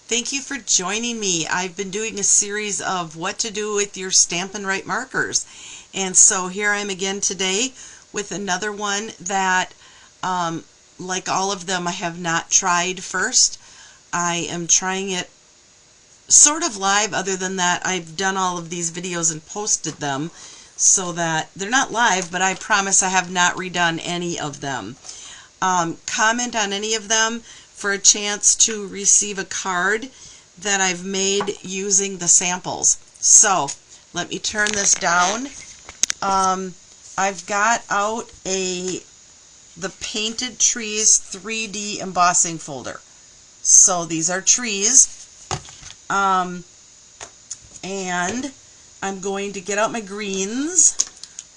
Thank you for joining me. I've been doing a series of what to do with your Stampin' Write markers. And so here I am again today with another one that, like all of them, I have not tried first. I am trying it sort of live. Other than that, I've done all of these videos and posted them so that they're not live, but I promise I have not redone any of them. Comment on any of them for a chance to receive a card that I've made using the samples. So let me turn this down. I've got out the Painted Trees 3D embossing folder. So these are trees. And I'm going to get out my greens,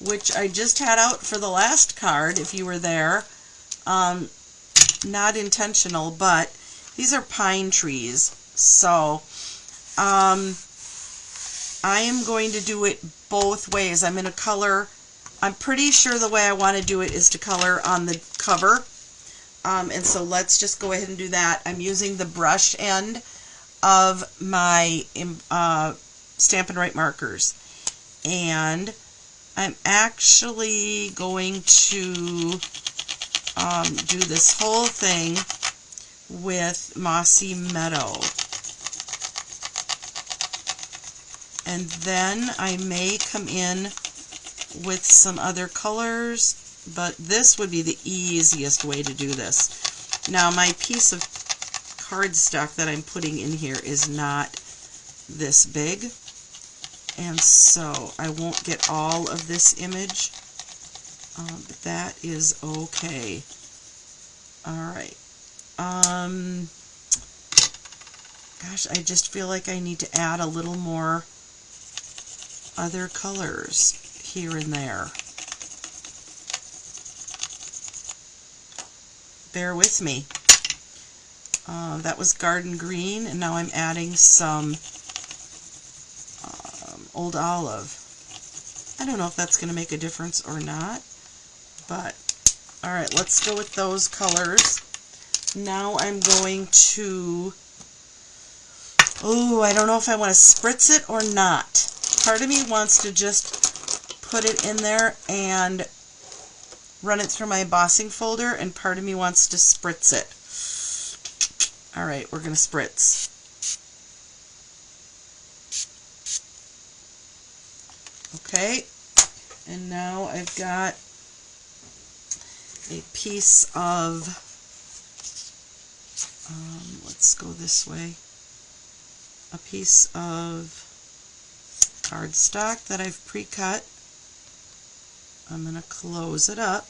which I just had out for the last card, if you were there. Not intentional, but these are pine trees. So I am going to do it both ways. I'm going to color, I'm pretty sure the way I want to do it is to color on the cover. And so let's just go ahead and do that. I'm using the brush end of my Stampin' Write markers. And I'm actually going to do this whole thing with Mossy Meadow. And then I may come in with some other colors, but this would be the easiest way to do this. Now my piece of cardstock that I'm putting in here is not this big, and so I won't get all of this image. But that is okay. Alright. Gosh, I just feel like I need to add a little more other colors here and there. Bear with me. That was garden green, and now I'm adding some old olive. I don't know if that's going to make a difference or not. But, alright, let's go with those colors. Now I'm going to, I don't know if I want to spritz it or not. Part of me wants to just put it in there and run it through my embossing folder, and part of me wants to spritz it. Alright, we're going to spritz. Okay, and now I've got a piece of, let's go this way, a piece of cardstock that I've pre-cut. I'm going to close it up.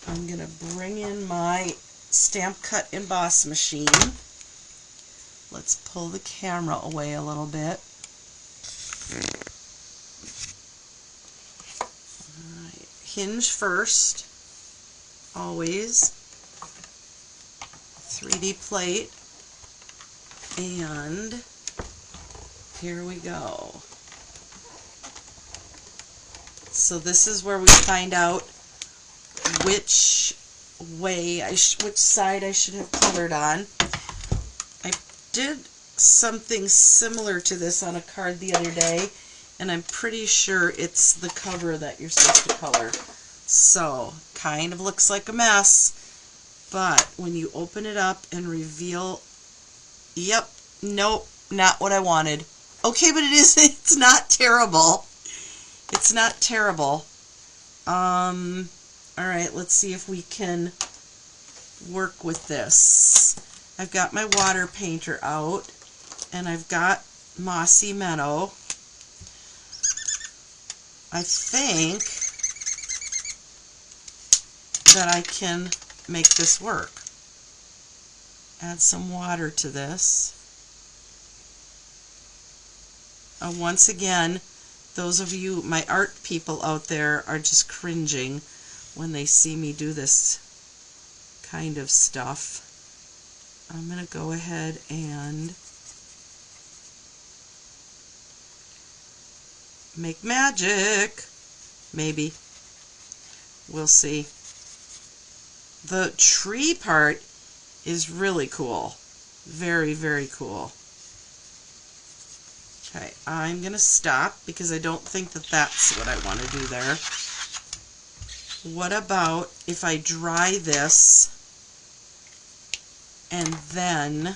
I'm going to bring in my Stamp Cut Emboss machine. Let's pull the camera away a little bit. Alright, hinge first. Always. 3D plate, and here we go. So this is where we find out which way which side I should have colored on. I did something similar to this on a card the other day, and I'm pretty sure it's the cover that you're supposed to color. So, kind of looks like a mess, but when you open it up and reveal, yep, nope, not what I wanted. Okay, but it's not terrible. It's not terrible. Alright, let's see if we can work with this. I've got my water painter out, and I've got Mossy Meadow. I think that I can make this work. Add some water to this. Once again, those of you, my art people out there, are just cringing when they see me do this kind of stuff. I'm going to go ahead and make magic. Maybe. We'll see. The tree part is really cool. Very, very cool. Okay, I'm going to stop because I don't think that that's what I want to do there. What about if I dry this and then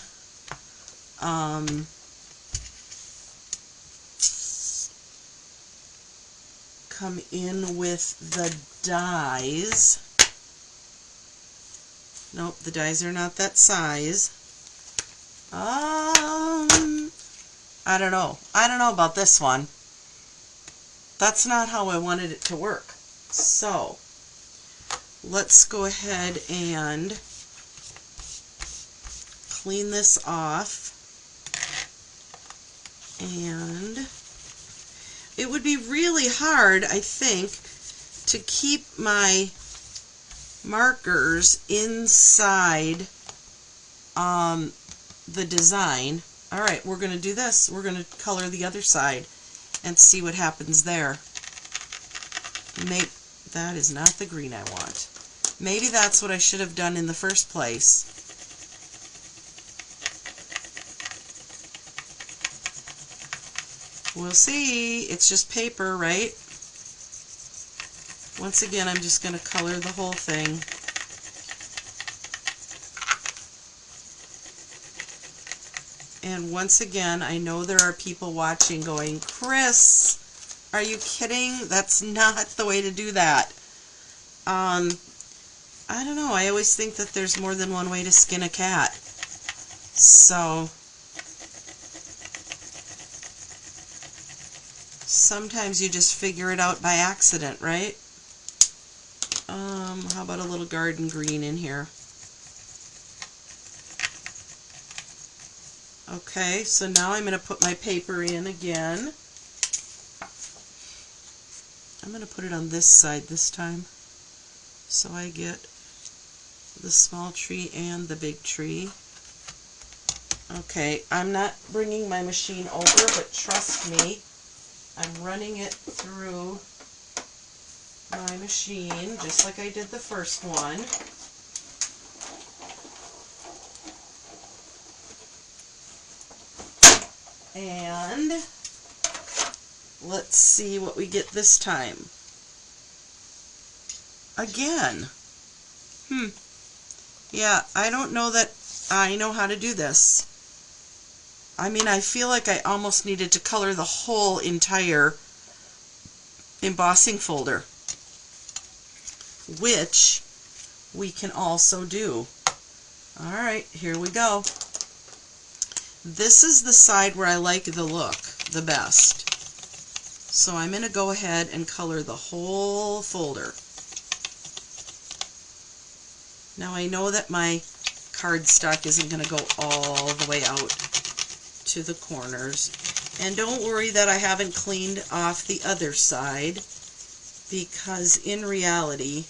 come in with the dies. Nope, the dies are not that size. I don't know. I don't know about this one. That's not how I wanted it to work. So, let's go ahead and clean this off. And it would be really hard, I think, to keep my markers inside the design. Alright, we're going to do this. We're going to color the other side and see what happens there. That is not the green I want. Maybe that's what I should have done in the first place. We'll see. It's just paper, right? Once again, I'm just going to color the whole thing. And once again, I know there are people watching going, Chris, are you kidding? That's not the way to do that. I don't know. I always think that there's more than one way to skin a cat. So sometimes you just figure it out by accident, right? How about a little garden green in here? Okay, so now I'm going to put my paper in again. I'm going to put it on this side this time, so I get the small tree and the big tree. Okay, I'm not bringing my machine over, but trust me, I'm running it through my machine just like I did the first one. And let's see what we get this time. Again. Yeah, I don't know that I know how to do this. I mean, I feel like I almost needed to color the whole entire embossing folder, which we can also do. Alright, here we go. This is the side where I like the look the best. So I'm going to go ahead and color the whole folder. Now I know that my cardstock isn't going to go all the way out to the corners. And don't worry that I haven't cleaned off the other side, because in reality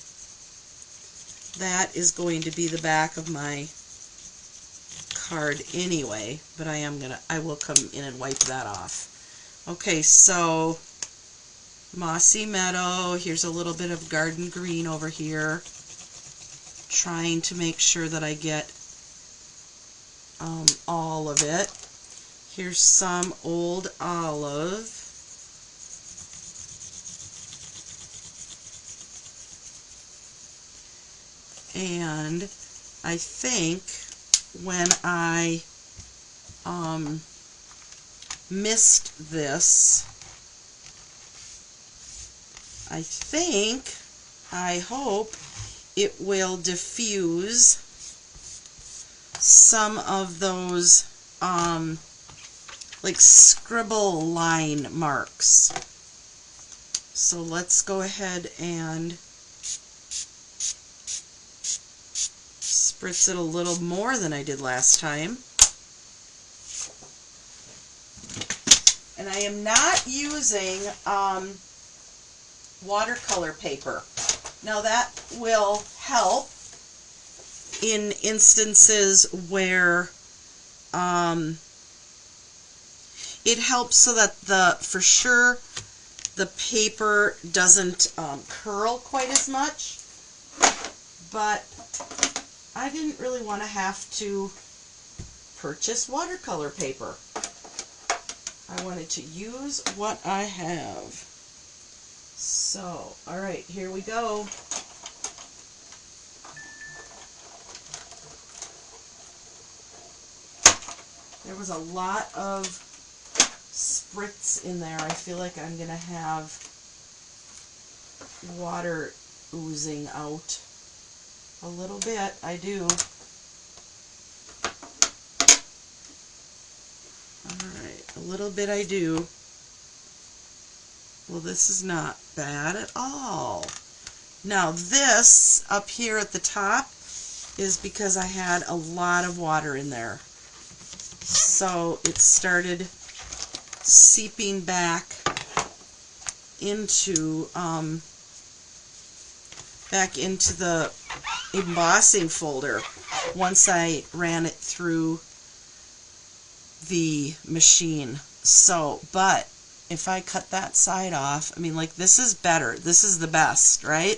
that is going to be the back of my card anyway, but I will come in and wipe that off. Okay, so Mossy Meadow, here's a little bit of garden green over here, trying to make sure that I get all of it. Here's some old olive. And I think when I mist this, I hope it will diffuse some of those like scribble line marks. So let's go ahead and spritz it a little more than I did last time. And I am not using watercolor paper. Now that will help in instances where it helps so that for sure the paper doesn't curl quite as much, but I didn't really want to have to purchase watercolor paper. I wanted to use what I have. So, alright, here we go. There was a lot of spritz in there. I feel like I'm going to have water oozing out a little bit. I do. Alright, a little bit I do. Well, this is not bad at all. Now this up here at the top is because I had a lot of water in there. So it started seeping back into the embossing folder once I ran it through the machine. So, but if I cut that side off, I mean, like, this is better. This is the best, right?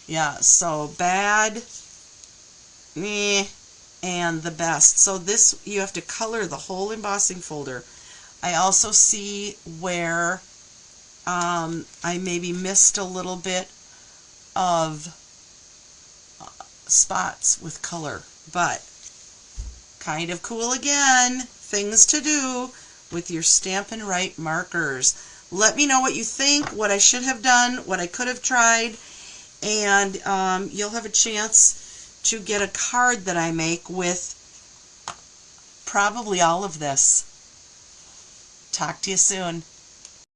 Yeah, so bad, meh, and the best. So this, you have to color the whole embossing folder. I also see where I maybe missed a little bit of spots with color, but kind of cool again. Things to do with your Stampin' Write markers. Let me know what you think, what I should have done, what I could have tried, and you'll have a chance to get a card that I make with probably all of this. Talk to you soon.